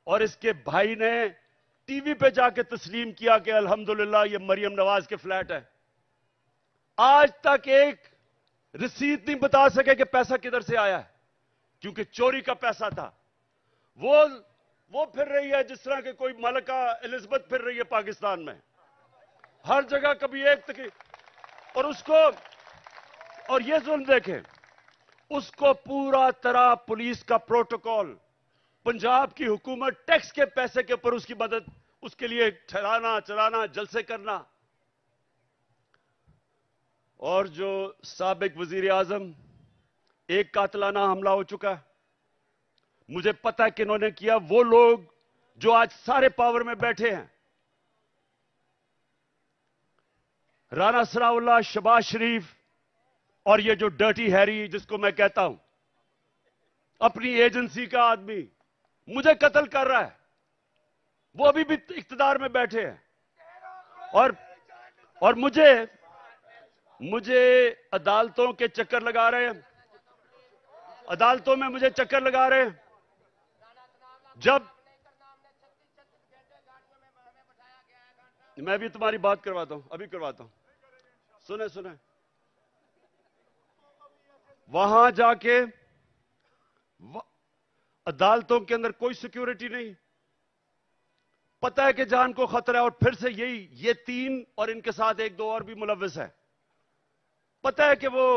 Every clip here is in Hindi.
और इसके भाई ने टीवी पे जाके तस्लीम किया कि अल्हम्दुलिल्लाह ये मरियम नवाज के फ्लैट है। आज तक एक रसीद नहीं बता सके कि पैसा किधर से आया है, क्योंकि चोरी का पैसा था। वो फिर रही है जिस तरह के कोई मलका एलिजाबेथ फिर रही है पाकिस्तान में, हर जगह कभी एक तक। और ये जुल्म देखें, उसको पूरा तरह पुलिस का प्रोटोकॉल, पंजाब की हुकूमत टैक्स के पैसे के ऊपर उसकी मदद, उसके लिए ठहराना चलाना जलसे करना। और जो साबिक वजीर आजम, एक कातलाना हमला हो चुका है, मुझे पता है कि इन्होंने किया। वो लोग जो आज सारे पावर में बैठे हैं, राना सनाउल्लाह, शहबाज शरीफ और ये जो डर्टी हैरी जिसको मैं कहता हूं, अपनी एजेंसी का आदमी मुझे कत्ल कर रहा है। वो अभी भी इख्तिदार में बैठे हैं और मुझे अदालतों के चक्कर लगा रहे हैं, अदालतों में मुझे चक्कर लगा रहे हैं। जब मैं भी तुम्हारी बात करवाता हूं, अभी करवाता हूं, सुने वहां जाके अदालतों के अंदर कोई सिक्योरिटी नहीं, पता है कि जान को खतरा है। और फिर से ये तीन और इनके साथ एक दो और भी मुलव्विस है, पता है कि वो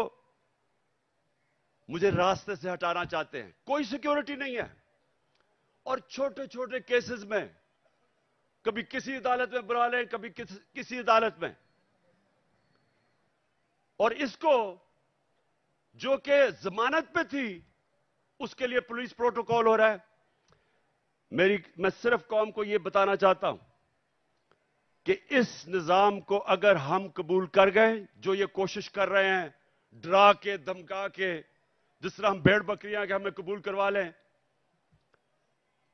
मुझे रास्ते से हटाना चाहते हैं, कोई सिक्योरिटी नहीं है। और छोटे छोटे केसेस में कभी किसी अदालत में बुला लें, कभी किसी अदालत में। और इसको जो कि जमानत पे थी, उसके लिए पुलिस प्रोटोकॉल हो रहा है। मैं सिर्फ कौम को यह बताना चाहता हूं कि इस निजाम को अगर हम कबूल कर गए, जो ये कोशिश कर रहे हैं डरा के धमका के, जिस तरह हम भेड़ बकरियां के हमें कबूल करवा लें,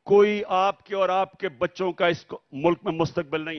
कोई आपके और आपके बच्चों का इस मुल्क में मुस्तकबिल नहीं।